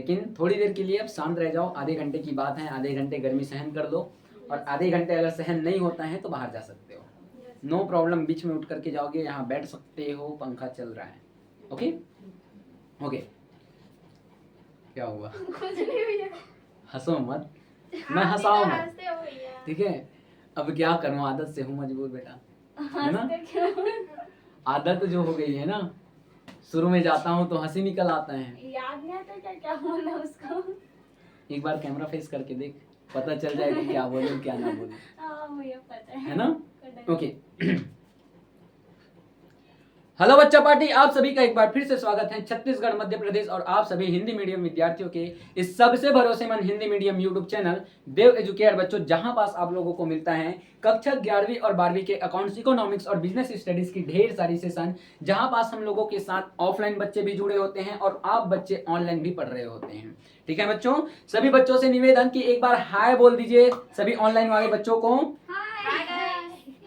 लेकिन थोड़ी देर के लिए अब शांत रह जाओ, आधे घंटे की बात है, आधे घंटे गर्मी सहन कर लो, और आधे घंटे अगर सहन नहीं होता है तो बाहर जा सकते हो, नो प्रॉब्लम, बीच में उठ करके जाओगे, यहाँ बैठ सकते हो, पंखा चल रहा है। ओके ओके, क्या हुआ? कुछ नहीं भैया, हंसो मत, मैं हंसाऊं मत, हंसते हो भैया। ठीक है? अब क्या करूं, आदत से हूँ मजबूर बेटा, है ना? हंसते क्यों? आदत जो हो गई है ना, शुरू में जाता हूँ तो हंसी निकल आता है। याद नहीं आता क्या क्या बोला उसको? एक बार कैमरा फेस करके देख, पता चल जाएगा क्या बोले क्या ना बोले, हाँ भैया पता है ना? ओके हेलो बच्चा पार्टी, आप सभी का एक बार फिर से स्वागत है छत्तीसगढ़, मध्य प्रदेश और आप सभी हिंदी मीडियम विद्यार्थियों के इस सबसे भरोसेमंद हिंदी मीडियम यूट्यूब चैनल देव एजुकेयर बच्चों, जहां पास आप लोगों को मिलता है कक्षा 11वीं और 12वीं के अकाउंट्स, इकोनॉमिक्स और बिजनेस स्टडीज की ढेर सारी सेशन, जहां पास हम लोगों के साथ ऑफलाइन बच्चे भी जुड़े होते हैं और आप बच्चे ऑनलाइन भी पढ़ रहे होते हैं। ठीक है बच्चों, सभी बच्चों से निवेदन कि एक बार हाय बोल दीजिए सभी ऑनलाइन वाले बच्चों को।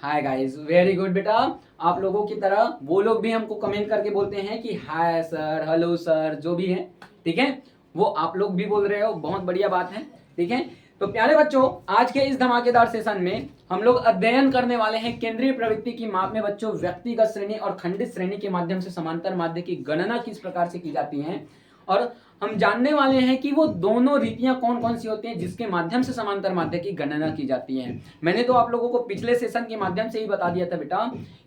हाय गाइस, वेरी गुड बेटा। आप लोगों की तरह वो लोग भी हमको कमेंट करके बोलते हैं कि हाय सर, हेलो सर, जो भी है, ठीक है, वो आप लोग भी बोल रहे हो, बहुत बढ़िया बात है। ठीक है, तो प्यारे बच्चों, आज के इस धमाकेदार सेशन में हम लोग अध्ययन करने वाले हैं केंद्रीय प्रवृत्ति की माप में बच्चों व्यक्तिगत श्रेणी और खंडित श्रेणी के माध्यम से समांतर माध्य की गणना किस प्रकार से की जाती है, और हम जानने वाले हैं कि वो दोनों रीतियां कौन कौन सी होती हैं जिसके माध्यम से समांतर माध्य की गणना की जाती है। मैंने तो आप लोगों को पिछले सेशन के माध्यम से ही बता दिया था बेटा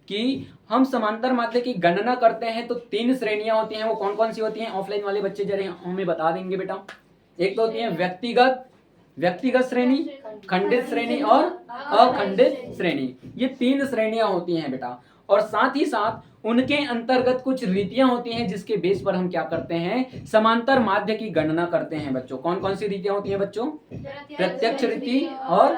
कि हम समांतर माध्य की गणना करते हैं तो 3 श्रेणियां होती हैं, वो कौन कौन सी होती हैं? ऑफलाइन वाले बच्चे जरा हमें बता देंगे बेटा। एक तो होती है व्यक्तिगत श्रेणी, खंडित श्रेणी और अखंडित श्रेणी, ये 3 श्रेणियां होती हैं बेटा, और साथ ही साथ उनके अंतर्गत कुछ रीतियां होती हैं जिसके बेस पर हम क्या करते हैं, समांतर माध्य की गणना करते हैं बच्चों। कौन कौन सी रीतियां होती हैं बच्चों? प्रत्यक्ष रीति और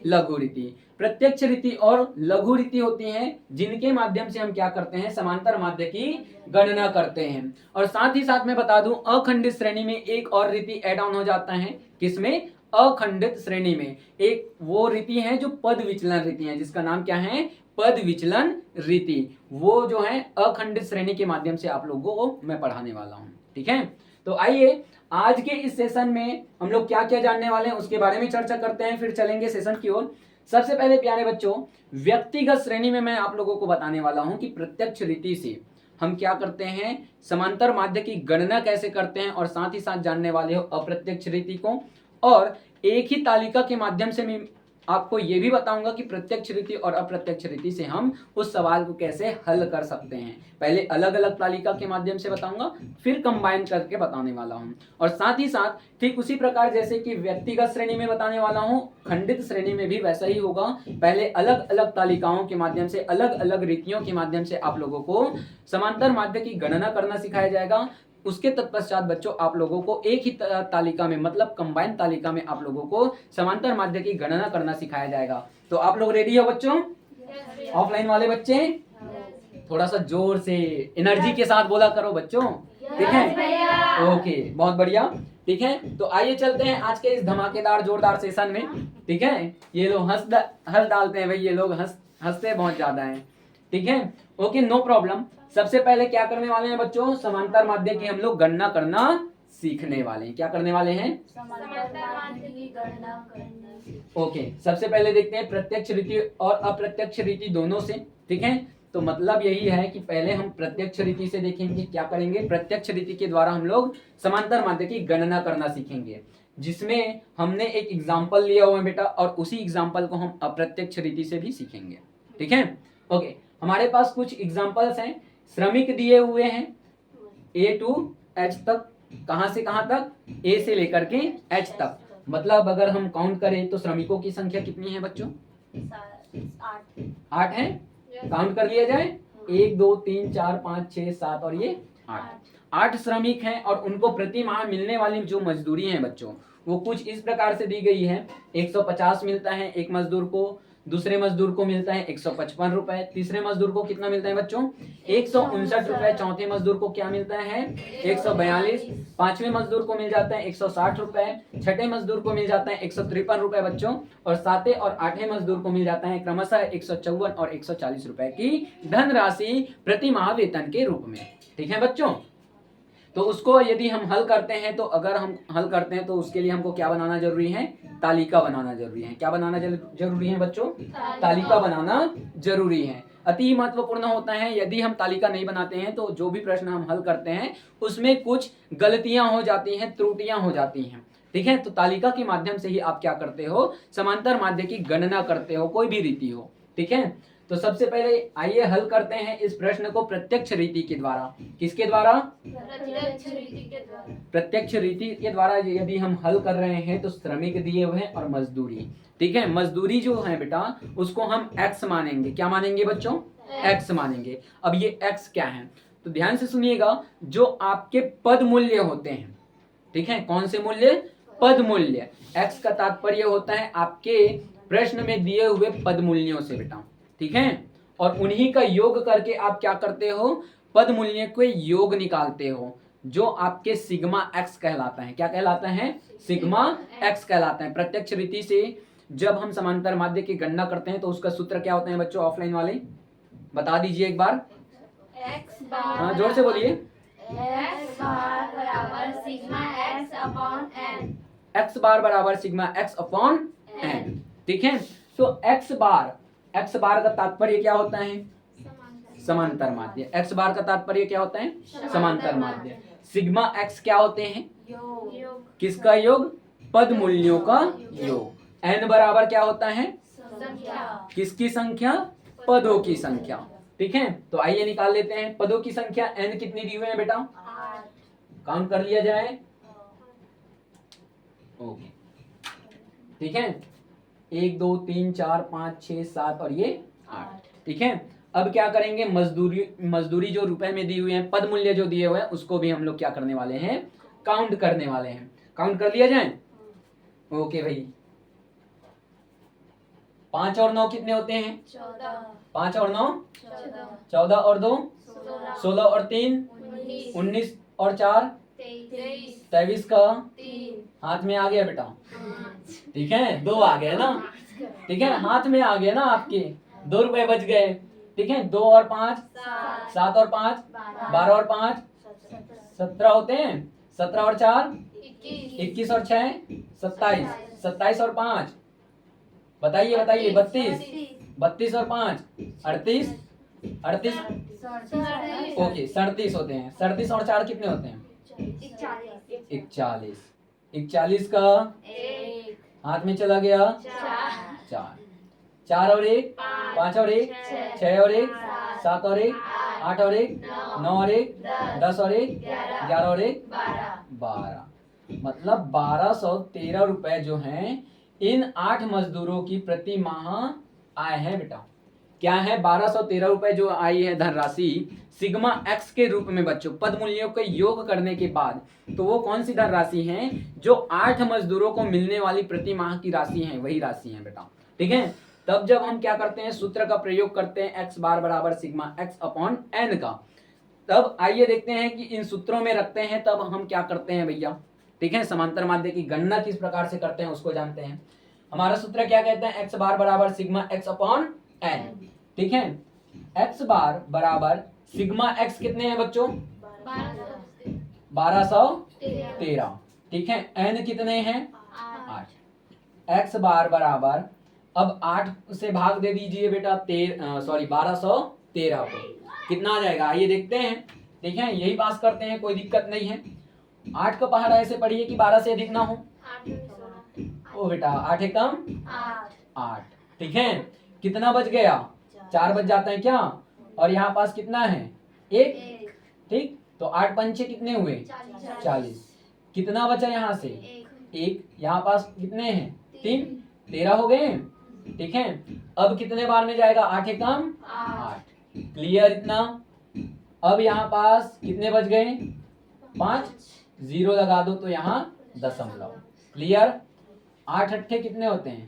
लघु रीति। प्रत्यक्ष रीति और लघु रीति होती हैं जिनके माध्यम से हम क्या करते हैं, समांतर माध्य की गणना करते हैं। और साथ ही साथ मैं बता दूं, अखंडित श्रेणी में एक और रीति ऐड ऑन हो जाता है, किसमें? अखंडित श्रेणी में एक वो रीति है जो पद विचलन रीति है, जिसका नाम क्या है? पद विचलन रीति। वो जो है अखंडित श्रेणी के माध्यम से आप लोगों को मैं पढ़ाने वाला हूं। ठीक है, तो आइए आज के इस सेशन में हम लोग क्या क्या जानने वाले हैं उसके बारे में चर्चा करते हैं, फिर चलेंगे सेशन की ओर। सबसे पहले प्यारे बच्चों, व्यक्तिगत श्रेणी में मैं आप लोगों को बताने वाला हूं कि प्रत्यक्ष रीति से हम क्या करते हैं, समांतर माध्य की गणना कैसे करते हैं, और साथ ही साथ जानने वाले हो अप्रत्यक्ष रीति को। और एक ही तालिका के माध्यम से मैं आपको यह भी बताऊंगा कि प्रत्यक्ष रीति और अप्रत्यक्ष रीति से हम उस सवाल को कैसे हल कर सकते हैं। पहले अलग अलग तालिका के माध्यम से बताऊंगा, फिर कंबाइन करके बताने वाला हूं। और साथ ही साथ ठीक उसी प्रकार जैसे कि व्यक्तिगत श्रेणी में बताने वाला हूं, खंडित श्रेणी में भी वैसा ही होगा। पहले अलग अलग तालिकाओं के माध्यम से, अलग अलग रीतियों के माध्यम से आप लोगों को समांतर माध्य की गणना करना सिखाया जाएगा। उसके तत्पश्चात बच्चों आप लोगों को एक ही तालिका में, मतलब कंबाइन तालिका में आप लोगों को समांतर माध्य की गणना करना सिखाया जाएगा। तो आप लोग रेडी हो बच्चों? ऑफलाइन वाले बच्चे थोड़ा सा जोर से एनर्जी के साथ बोला करो बच्चों, ठीक है? ओके, बहुत बढ़िया। ठीक है, तो आइए चलते हैं आज के इस धमाकेदार जोरदार सेशन में। ठीक है, ये लोग हंस डालते हैं भाई, ये लोग हंसते बहुत ज्यादा हैं। ठीक है, ओके, नो प्रॉब्लम। सबसे पहले क्या करने वाले हैं बच्चों, समांतर माध्य की हम लोग गणना करना सीखने वाले हैं। क्या करने वाले हैं? समांतर माध्य की गणना करना। ओके, सबसे पहले देखते हैं प्रत्यक्ष रीति और अप्रत्यक्ष रीति दोनों से। ठीक है, तो मतलब यही है कि पहले हम प्रत्यक्ष रीति से देखेंगे, क्या करेंगे, प्रत्यक्ष रीति के द्वारा हम लोग समांतर माध्य की गणना करना सीखेंगे, जिसमें हमने एक एग्जाम्पल लिया हुआ है बेटा, और उसी एग्जाम्पल को हम अप्रत्यक्ष रीति से भी सीखेंगे। ठीक है, ओके, हमारे पास कुछ एग्जाम्पल्स हैं। श्रमिक दिए हुए हैं A to H तक, कहां से कहां तक? A से लेकर के H तक। मतलब अगर हम काउंट करें तो श्रमिकों की संख्या कितनी है बच्चों? 8 है। काउंट कर लिया जाए, 1 2 3 4 5 6 7 और ये 8 श्रमिक हैं, और उनको प्रति माह मिलने वाली जो मजदूरी है बच्चों, वो कुछ इस प्रकार से दी गई है। 150 मिलता है एक मजदूर को, दूसरे मजदूर को मिलता है 155 रुपए, तीसरे मजदूर को कितना मिलता है बच्चों? 159 रुपए, चौथे मजदूर को क्या मिलता है? 142, पांचवें मजदूर को मिल जाता है 160 रुपए, छठे मजदूर को मिल जाता है 153 रुपए बच्चों, और सातवें और आठवें मजदूर को मिल जाता है क्रमशः 154 और 140 रुपए की धनराशि प्रति माह वेतन के रूप में। ठीक है बच्चों, तो उसको यदि हम हल करते हैं, तो अगर हम हल करते हैं तो उसके लिए हमको क्या बनाना जरूरी है? तालिका बनाना जरूरी है। क्या बनाना जरूरी है बच्चों? तालिका बनाना जरूरी है। अति महत्वपूर्ण होता है। यदि हम तालिका नहीं बनाते हैं तो जो भी प्रश्न हम हल करते हैं उसमें कुछ गलतियां हो जाती हैं, त्रुटियां हो जाती हैं। ठीक है, तो तालिका के माध्यम से ही आप क्या करते हो? समांतर माध्य की गणना करते हो, कोई भी रीति हो। ठीक है, तो सबसे पहले आइए हल करते हैं इस प्रश्न को प्रत्यक्ष रीति के द्वारा। किसके द्वारा? प्रत्यक्ष रीति के द्वारा। प्रत्यक्ष रीति के द्वारा यदि हम हल कर रहे हैं तो श्रमिक दिए हुए हैं और मजदूरी। ठीक है, मजदूरी जो है बेटा उसको हम x मानेंगे। क्या मानेंगे बच्चों? x मानेंगे। अब ये x क्या है? तो ध्यान से सुनिएगा, जो आपके पद मूल्य होते हैं, ठीक है, कौन से मूल्य? पद मूल्य। x का तात्पर्य होता है आपके प्रश्न में दिए हुए पद मूल्यों से बेटा। ठीक है, और उन्हीं का योग करके आप क्या करते हो? पद मूल्य के योग निकालते हो, जो आपके सिग्मा x कहलाता है। क्या कहलाता है? सिग्मा x कहलाता है। प्रत्यक्ष रीति से जब हम समांतर माध्य की गणना करते हैं तो उसका सूत्र क्या होता है बच्चों? ऑफलाइन वाले बता दीजिए एक बार। x बार। हाँ, जोर से बोलिए। x बार बराबर sigma x upon n। x bar बराबर सिग्मा x अपॉन n। ठीक है, तो x बार का तात्पर्य क्या होता है? समांतर माध्य। x बार का तात्पर्य क्या होता है? समांतर माध्य। सिग्मा x क्या होते हैं? योग। किसका योग? पद मूल्यों का योग। n बराबर क्या होता है? संख्या। किसकी संख्या? पदों की संख्या। ठीक है, तो आइए निकाल लेते हैं पदों की संख्या। n कितनी दी हुई है बेटा? 8। काउंट कर लिया जाए। ओके, ठीक है, 1 2 3 4 5 6 7 और ये 8। ठीक है, अब क्या करेंगे? मजदूरी जो रुपए में दी हुई है, पद मूल्य जो दिए हुए हैं, उसको भी हम लोग क्या करने वाले हैं? काउंट करने वाले हैं। काउंट कर लिया जाए। ओके भाई, 5 और 9 कितने होते हैं? 14। 5 और 9 14। 14 और 2 16। 16 और 3 19 और 4 23। 23 का 3। हाथ में आ गया बेटा। ठीक है, 2 आ गए ना। ठीक है, हाथ में आ गया ना आपके, 2 रुपए बच गए। ठीक है, 2 और 5 7 और 5 12 और 5 17 होते हैं। 17 और 4 21 और 6 27 27 और 5 बताइए 32 और 5 38 ओके 37 होते हैं। 37 और 4 कितने होते हैं? 41। 41 का 1। हाथ में चला गया 4 4 और 1 5 और 1 6 और 1 7 और 1 8 और 1 9 और 1 10 और 1 11 और 1 12। मतलब 1213 रुपए जो हैं इन 8 मजदूरों की प्रति माह आय है बेटा। क्या है? 1213 रुपए जो आई है धनराशि सिग्मा एक्स के रूप में बच्चों, पद मूल्यों के योग करने के बाद। तो वो कौन सी धनराशि है? जो 8 मजदूरों को मिलने वाली प्रति माह की राशि है, वही राशि है बेटा। ठीक है, तब जब हम क्या करते हैं? सूत्र का प्रयोग करते हैं एक्स बार बराबर सिग्मा एक्स अपॉन एन का। तब आइए देखते हैं कि इन सूत्रों में रखते हैं तब हम क्या करते हैं भैया। ठीक है, समांतर माध्य की गणना किस प्रकार से करते हैं उसको जानते हैं। हमारा सूत्र क्या कहते हैं? एक्स बार बराबर सिग्मा एक्स अपॉन एन। ठीक है, एक्स बार बराबर सिग्मा एक्स कितने हैं बच्चों? 1213। ठीक है, एन कितने हैं? 8। एक्स बार बराबर, अब 8 से भाग दे दीजिए बेटा 1213 को, कितना आ जाएगा? आइए देखते हैं। ठीक है, यही पास करते हैं, कोई दिक्कत नहीं है। 8 का पहाड़ा ऐसे पढ़िए कि 12 से अधिक ना हो। ओ बेटा 8 है कम 8। ठीक है, कितना बच गया? 4 बच जाता है क्या? और यहाँ पास कितना है? 1। ठीक, तो 8 पंचे कितने हुए? 40। कितना बचा यहाँ से? 1। यहाँ पास कितने हैं? 3। 13 हो गए। ठीक है, अब कितने बार में जाएगा? 8 है कम 8। क्लियर इतना? अब यहाँ पास कितने बच गए? 5। 0 लगा दो तो यहाँ दशमलव। क्लियर? 8 अट्ठे कितने होते हैं?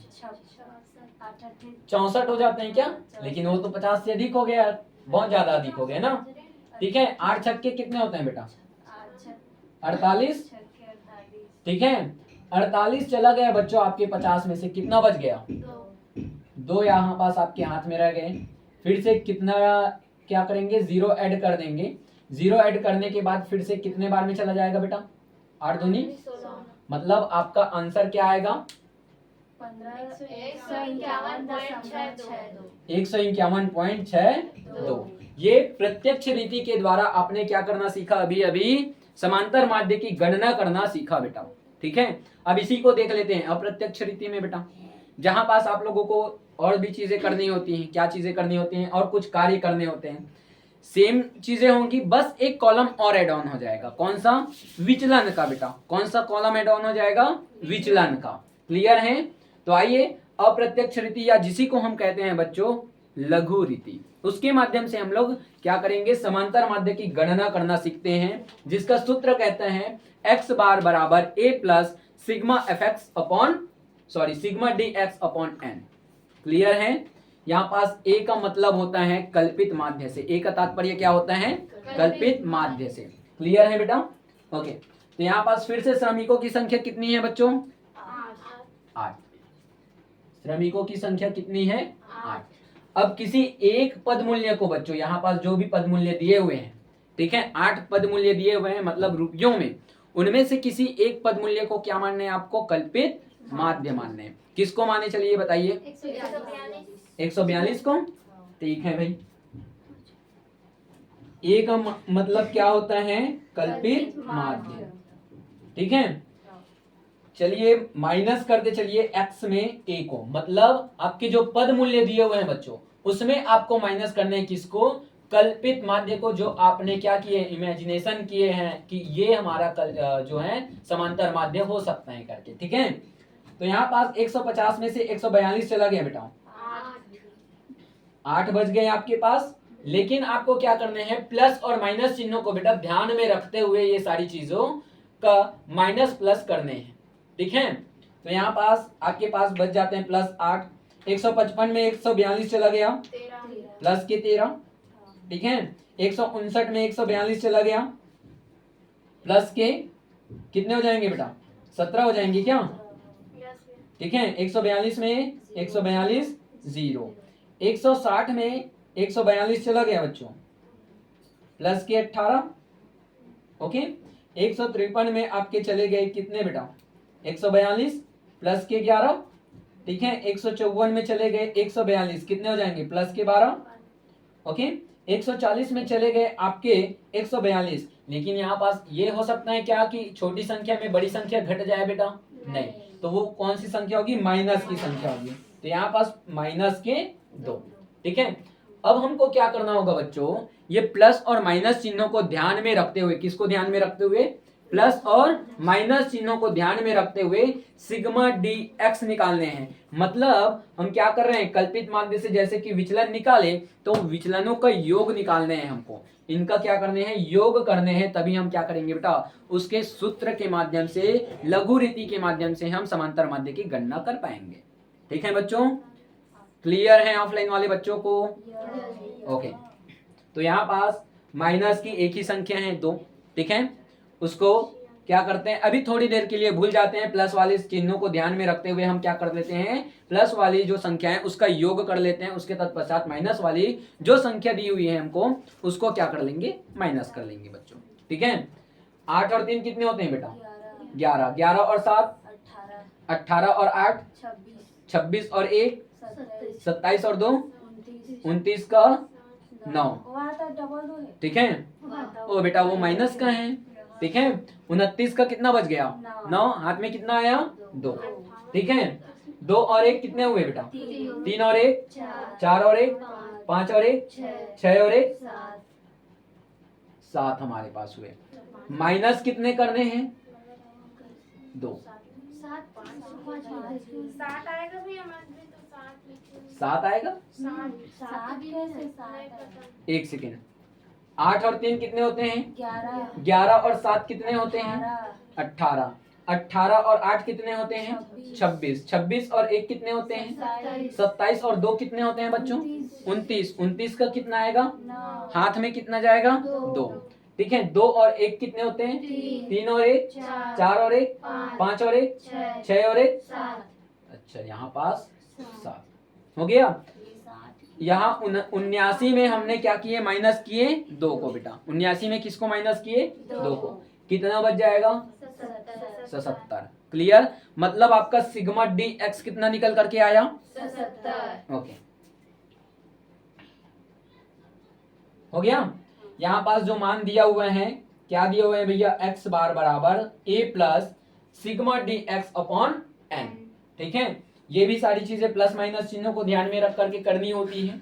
64 हो जाते हैं क्या? लेकिन वो तो 50 से अधिक हो गया, बहुत ज्यादा अधिक हो गया ना। ठीक है, 8 छक्के कितने होते हैं बेटा? 48। ठीक है, 48 चला गया बच्चों आपके 50 में से, कितना बच गया? 2 यहाँ पास आपके हाथ में रह गए। फिर से कितना क्या करेंगे? 0 ऐड कर देंगे। 0 ऐड करने के बाद फिर से कितने बार में चला जाएगा बेटा? 8 दूनी, मतलब आपका आंसर क्या आएगा? 151.62। ये प्रत्यक्ष रीति के द्वारा आपने क्या करना सीखा? अभी अभी समांतर माध्य की गणना करना सीखा बेटा। ठीक है, अब इसी को देख लेते हैं अप्रत्यक्ष रीति में बेटा, जहां पास आप लोगों को और भी चीजें करनी होती हैं। क्या चीजें करनी होती हैं? और कुछ कार्य करने होते हैं। सेम चीजें होंगी, बस एक कॉलम और एड ऑन हो जाएगा। कौन सा? विचलन का बेटा। कौन सा कॉलम एड ऑन हो जाएगा? विचलन का। क्लियर है? तो आइए अप्रत्यक्ष रीति या जिसी को हम कहते हैं बच्चों लघु रीति, उसके माध्यम से हम लोग क्या करेंगे? समांतर माध्य की गणना करना सीखते हैं, जिसका सूत्र कहते हैं x बार बराबर a plus sigma F x upon sigma D x upon N. Clear है? यहाँ पास a का मतलब होता है कल्पित माध्य से। a का तात्पर्य क्या होता है? कल्पित माध्य से। क्लियर है बेटा? ओके, तो यहाँ पास फिर से श्रमिकों की संख्या कितनी है बच्चों? 8। श्रमिकों की संख्या कितनी है? 8। अब किसी एक पद मूल्य को बच्चों, यहाँ पास जो भी पद मूल्य दिए हुए हैं, ठीक है, 8 पद मूल्य दिए हुए हैं मतलब रुपयों में, उनमें से किसी एक पद मूल्य को क्या मानना है आपको? कल्पित माध्य मानना है। किसको माने चलिए बताइए? 142 को। ठीक है भाई, ए का मतलब क्या होता है? कल्पित माध्य। ठीक है, चलिए माइनस करते चलिए x में a को, मतलब आपके जो पद मूल्य दिए हुए हैं बच्चों उसमें आपको माइनस करने किसको? कल्पित माध्य को, जो आपने क्या किए? इमेजिनेशन किए हैं कि ये हमारा जो है समांतर माध्य हो सकता है करके। ठीक है, तो यहाँ पास 150 में से 142 चला गया बेटा, 8 बच गए आपके पास। लेकिन आपको क्या करने हैं? प्लस और माइनस चिन्हों को बेटा ध्यान में रखते हुए ये सारी चीजों का माइनस प्लस करने हैं। ठीक है, तो यहाँ पास आपके पास बच जाते हैं प्लस 8। 155 में 142 चला गया, प्लस के 13। ठीक है, 159 में 142 चला गया, प्लस के कितने हो जाएंगे बेटा? 17 हो जाएंगे क्या? ठीक है, 142 में 142 0। 160 में 142 चला गया बच्चों, प्लस के 18। ओके, 153 में आपके चले गए कितने बेटा? 142 प्लस के 11। ठीक है, 154 में चले गए 142, कितने हो जाएंगे? प्लस के 12। ओके, 140 में चले गए आपके 142। लेकिन यहाँ पास ये हो सकता है क्या कि छोटी संख्या में बड़ी संख्या घट जाए बेटा? नहीं, तो वो कौन सी संख्या होगी? माइनस की संख्या होगी। तो यहाँ पास माइनस के 2। ठीक है, अब हमको क्या करना होगा बच्चों? ये प्लस और माइनस चिन्हों को ध्यान में रखते हुए, किसको ध्यान में रखते हुए? प्लस और माइनस चिन्हों को ध्यान में रखते हुए सिग्मा डी एक्स निकालने हैं। मतलब हम क्या कर रहे हैं? कल्पित माध्य से जैसे कि विचलन निकाले, तो विचलनों का योग निकालने हैं हमको। इनका क्या करने हैं? योग करने हैं। तभी हम क्या करेंगे बेटा? उसके सूत्र के माध्यम से, लघु रीति के माध्यम से हम समांतर माध्य की गणना कर पाएंगे। ठीक है बच्चों? क्लियर है ऑफलाइन वाले बच्चों को? ओके, तो यहाँ पास माइनस की एक ही संख्या है 2। ठीक है, उसको क्या करते हैं? अभी थोड़ी देर के लिए भूल जाते हैं। प्लस वाले चिन्हों को ध्यान में रखते हुए हम क्या कर लेते हैं? प्लस वाली जो संख्या है उसका योग कर लेते हैं। उसके तत्पश्चात माइनस वाली जो संख्या दी हुई है हमको, उसको क्या कर लेंगे? माइनस कर लेंगे बच्चों। ठीक है, 8 और 3 कितने होते हैं बेटा? 11। 11 और 7 18 और 8 26 और 1 27 और 2 29 का 9। ठीक है, ओ बेटा वो माइनस का है। ठीक है, 29 का कितना बच गया? 9। हाथ में कितना आया? 2। ठीक है, 2 और 1 कितने हुए बेटा? 3 और 1 4 और 1 5 और 1 6 और 1 7 हमारे पास हुए। माइनस कितने करने हैं? 2। 7 आएगा? एक सेकेंड, 8 और 3 कितने होते हैं? 11 और 7 कितने होते हैं? 18। 18 और 8 कितने होते हैं? 26। 26 और 1 कितने होते हैं? 27 और 2 कितने होते हैं बच्चों? 29। 29 का कितना आएगा? हाथ में कितना जाएगा? 2। ठीक है, 2 और 1 कितने होते हैं? 3 और 1 4 और 1 5 और 1 6 और 1 अच्छा, यहाँ पास 7 हो गया। यहाँ 79 में हमने क्या किए, माइनस किए 2 को बेटा। 79 में किसको माइनस किए, 2 को। कितना बच जाएगा, 77। क्लियर। मतलब आपका सिग्मा डी एक्स कितना निकल करके आया, 77। ओके, हो गया। यहाँ पास जो मान दिया हुए हैं, क्या दिए हुए हैं भैया, एक्स बार बराबर a plus sigma D x upon n. ठीक है, ये भी सारी चीजें प्लस माइनस चिन्हों को ध्यान में रख करके करनी होती है।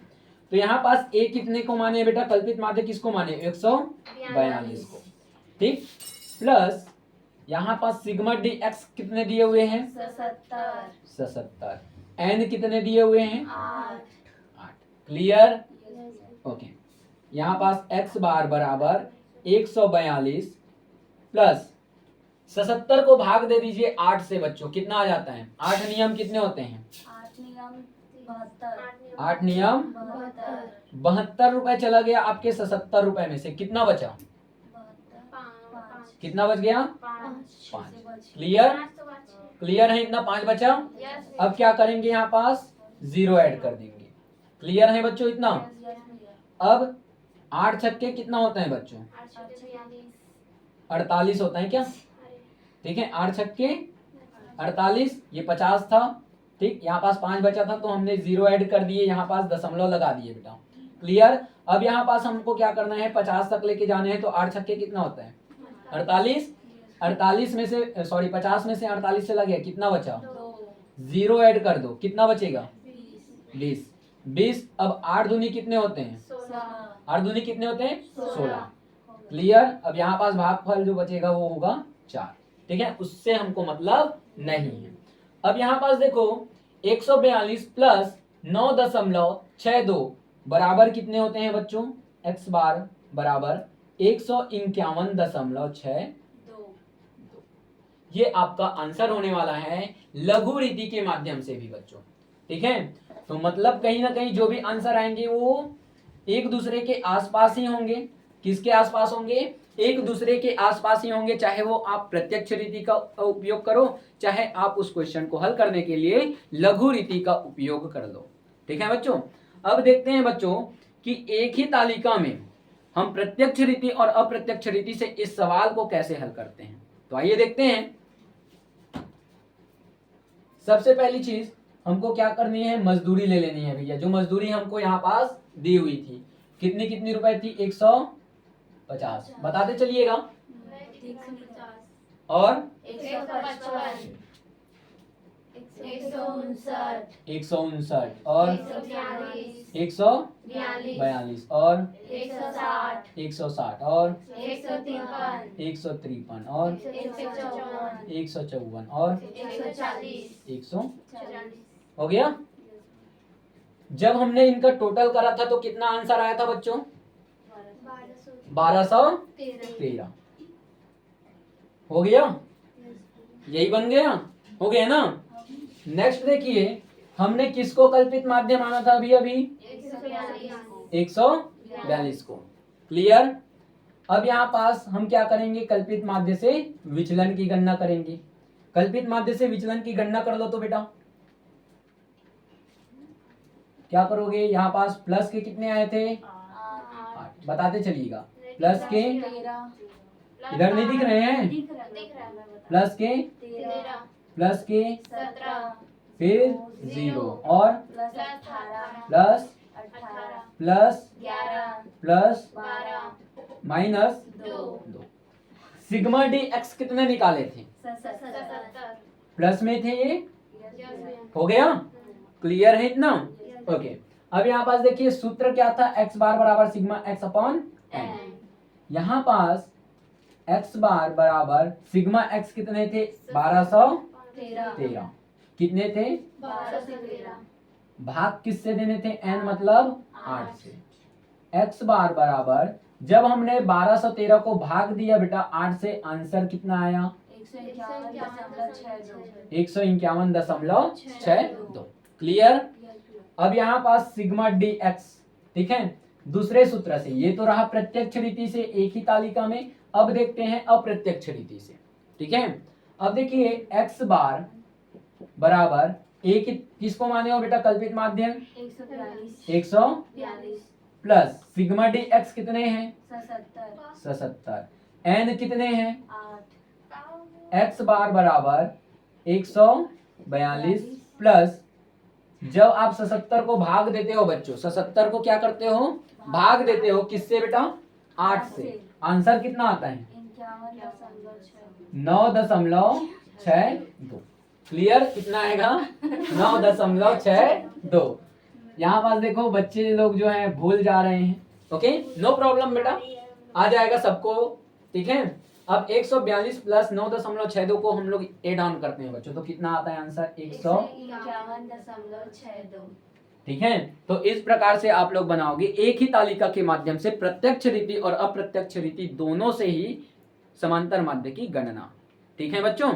तो यहाँ पास ए कितने को माने बेटा, कल्पित माध्य किसको माने, 142 को। ठीक, प्लस यहाँ पास सिग्मा डी एक्स कितने दिए हुए हैं, 77। एन कितने दिए हुए हैं, 8। Clear, okay. यहाँ पास x बार बराबर 142 प्लस 77 को भाग दे दीजिए 8 से बच्चों, कितना आ जाता है, 8 नियम कितने होते हैं, 8 नियम 72 रुपए चला गया आपके 77 रुपए में से, कितना बचा, कितना बच गया, 5। क्लियर, क्लियर है, इतना 5 बचा। अब क्या करेंगे, यहाँ पास 0 ऐड कर देंगे। क्लियर है बच्चों इतना। अब 8 छक्के कितना होता है बच्चों, 48 होता है क्या, ठीक है, 8 छक्के 48, ये 50 था। ठीक, यहाँ पास 5 बचा था तो हमने 0 ऐड कर दिए, यहाँ पास दशमलव लगा दिए बेटा। क्लियर। अब यहाँ पास हमको क्या करना है, 50 तक लेके जाने हैं, तो 8 छक्के कितना होता है, 48। 48 में से सॉरी 50 में से 48 चला गया, कितना बचा, 0 ऐड कर दो, कितना बचेगा, 20। अब 8 दूनी कितने होते हैं, 8 दूनी कितने होते हैं, 16। क्लियर। अब यहाँ पास भागफल जो बचेगा वो होगा 4। ठीक है, उससे हमको मतलब नहीं है। अब यहाँ पास देखो 142 प्लस 9.62 बराबर कितने होते हैं बच्चों, x बार बराबर 151.62। ये आपका आंसर होने वाला है लघु रीति के माध्यम से भी बच्चों। ठीक है, तो मतलब कहीं ना कहीं जो भी आंसर आएंगे वो एक दूसरे के आसपास ही होंगे। किसके आसपास होंगे, एक दूसरे के आसपास ही होंगे, चाहे वो आप प्रत्यक्ष रीति का उपयोग करो, चाहे आप उस क्वेश्चन को हल करने के लिए लघु रीति का उपयोग कर लो। ठीक है बच्चों। अब देखते हैं बच्चों कि एक ही तालिका में हम प्रत्यक्ष रीति और अप्रत्यक्ष रीति से इस सवाल को कैसे हल करते हैं। तो आइए देखते हैं। सबसे पहली चीज हमको क्या करनी है, मजदूरी ले लेनी है भैया। जो मजदूरी हमको यहाँ पास दी हुई थी, कितनी कितनी रुपए थी, 150। बताते चलिएगा। और 155, 159 और 142 और 160 और 153 और 154 और 100 हो गया। जब हमने इनका टोटल करा था तो कितना आंसर आया था बच्चों, 1213। हो गया, यही बन गया, हो गया ना। नेक्स्ट देखिए, हमने किसको कल्पित माध्य माना था अभी 142 को। क्लियर। अब यहाँ पास हम क्या करेंगे, कल्पित माध्य से विचलन की गणना करेंगे। कल्पित माध्य से विचलन की गणना कर लो तो बेटा क्या करोगे, यहाँ पास प्लस के कितने आए थे, 8। बताते चलिएगा। प्लस के इधर नहीं दिख रहे हैं, प्लस के 17, फिर 0 और plus plus minus 2। Sigma D x कितने निकाले थे, 77। प्लस में थे ये, हो गया। क्लियर है इतना, ओके। अब यहाँ पास देखिए सूत्र क्या था, x बार बराबर सिग्मा x अपॉन n। यहाँ पास x बार बराबर सिग्मा x कितने थे, 1213। कितने थे, 1213। भाग किससे देने थे, n मतलब 8 से। x बार बराबर जब हमने 1213 को भाग दिया बेटा 8 से, आंसर कितना आया, 151.62। क्लियर। अब यहाँ पास सिग्मा डी एक्स, ठीक है, दूसरे सूत्र से, ये तो रहा प्रत्यक्ष रीति से एक ही तालिका में। अब देखते हैं अप्रत्यक्ष रीति से। ठीक है, अब देखिए x बार बराबर एक किसको माने हो बेटा कल्पित माध्यम? 142 142 प्लस सिग्मा डी एक्स कितने हैं? 77। एन कितने हैं? 8 एक्स बार बराबर 142 प्लस, जब आप 77 को भाग देते हो बच्चों, 77 को क्या करते हो? भाग देते हो किससे बेटा? 8 से। आंसर कितना आता है? 9.62। क्लियर? कितना आएगा? 9.62। यहाँ पास देखो बच्चे लोग जो हैं भूल जा रहे हैं। ओके, नो प्रॉब्लम बेटा, आ जाएगा सबको। ठीक है, अब 142 प्लस 9.62 को हम लोग एड ऑन करते हैं बच्चों, तो कितना आता है आंसर? 151.62। ठीक है, तो इस प्रकार से आप लोग बनाओगे एक ही तालिका के माध्यम से प्रत्यक्ष रीति और अप्रत्यक्ष रीति दोनों से ही समांतर माध्य की गणना। ठीक है बच्चों,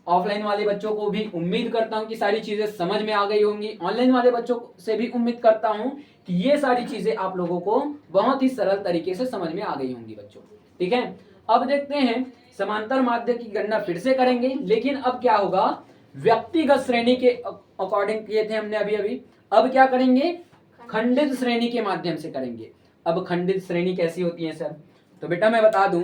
ऑफलाइन वाले बच्चों को भी उम्मीद करता हूं कि सारी चीजें समझ में आ गई होंगी, ऑनलाइन वाले बच्चों से भी उम्मीद करता हूं कि ये सारी चीजें आप लोगों को बहुत ही सरल तरीके से समझ में आ गई होंगी बच्चों। ठीक है, अब देखते हैं समांतर माध्य की गणना फिर से करेंगे, लेकिन अब क्या होगा? व्यक्तिगत श्रेणी के अकॉर्डिंग किए थे हमने अभी, अब क्या करेंगे? खंडित श्रेणी के माध्यम से करेंगे। अब खंडित श्रेणी कैसी होती है सर? तो बेटा मैं बता दूं,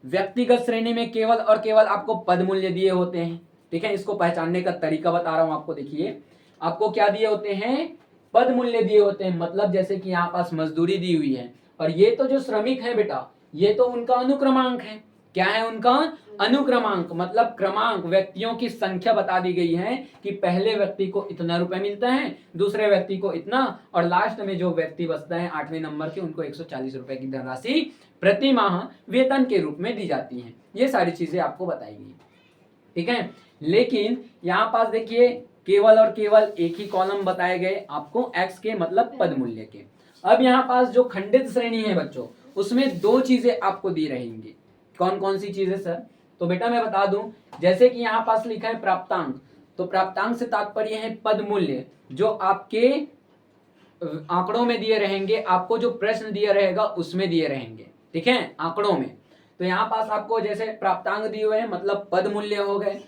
व्यक्तिगत श्रेणी में केवल और केवल आपको पद मूल्य दिए होते हैं। ठीक है, इसको पहचानने का तरीका बता रहा हूं आपको। देखिए, आपको क्या दिए होते हैं? पद मूल्य दिए होते हैं। मतलब जैसे कि यहाँ पास मजदूरी दी हुई है, और ये तो जो श्रमिक है बेटा, ये तो उनका अनुक्रमांक है। क्या है उनका? अनुक्रमांक, मतलब क्रमांक, व्यक्तियों की संख्या बता दी गई है कि पहले व्यक्ति को इतना रुपए मिलता है, दूसरे व्यक्ति को इतना, और लास्ट में जो व्यक्ति बचता है 8वें नंबर के, उनको 140 रुपए की धनराशि प्रति माह वेतन के रूप में दी जाती है। ये सारी चीजें आपको बताई गई। ठीक है, लेकिन यहाँ पास देखिए केवल और केवल एक ही कॉलम बताए गए आपको एक्स के, मतलब पद मूल्य के। अब यहाँ पास जो खंडित श्रेणी है बच्चों, उसमें दो चीजें आपको दी रहेंगी। कौन कौन सी चीजें सर? तो बेटा मैं बता दूं, जैसे कि यहाँ पास लिखा है प्राप्तांक, तो प्राप्तांक से तात्पर्य है पद मूल्य, जो आपके आंकड़ों में दिए रहेंगे, आपको जो प्रश्न दिया रहेगा उसमें दिए रहेंगे। ठीक है, आंकड़ों में। तो यहाँ पास आपको जैसे प्राप्तांक दिए हुए हैं, मतलब पद मूल्य हो गए।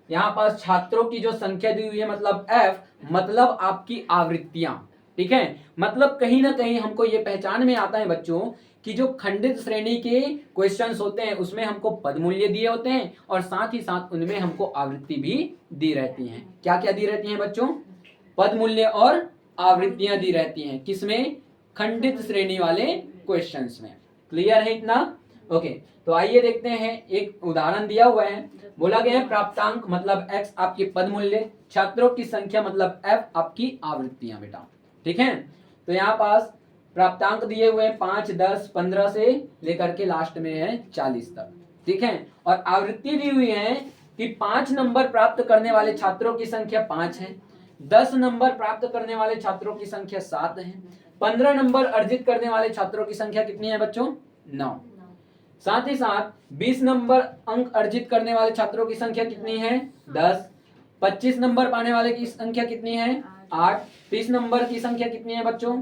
यहाँ पास छात्रों की जो संख्या दी हुई है, मतलब एफ, मतलब आपकी आवृत्तियां। ठीक है, मतलब कहीं ना कहीं हमको ये पहचान में आता है बच्चों कि जो खंडित श्रेणी के क्वेश्चंस होते हैं उसमें हमको पद मूल्य दिए होते हैं, और साथ ही साथ उनमें हमको आवृत्ति भी दी रहती है। क्या क्या दी रहती है बच्चों? पद मूल्य और आवृत्तियां दी रहती हैं। किसमें? खंडित श्रेणी वाले क्वेश्चंस में। क्लियर है इतना? ओके, तो आइए देखते हैं, एक उदाहरण दिया हुआ है। बोला गया है प्राप्तांक मतलब एक्स आपकी पद मूल्य, छात्रों की संख्या मतलब एफ आपकी आवृत्तियां बेटा। ठीक है, तो यहाँ पास प्राप्तांक दिए हुए हैं 5, 10, 15 से लेकर के लास्ट में है 40 तक। ठीक है, और आवृत्ति दी हुई है कि 5 नंबर प्राप्त करने वाले छात्रों की संख्या 5 है, 10 नंबर प्राप्त करने वाले छात्रों की संख्या 7 है, 15 नंबर अर्जित करने वाले छात्रों की संख्या कितनी है बच्चों? 9। साथ ही साथ 20 नंबर अंक अर्जित करने वाले छात्रों की संख्या कितनी है? 10। 25 नंबर पाने वाले की संख्या कितनी है? 8। 30 नंबर की संख्या कितनी है बच्चों?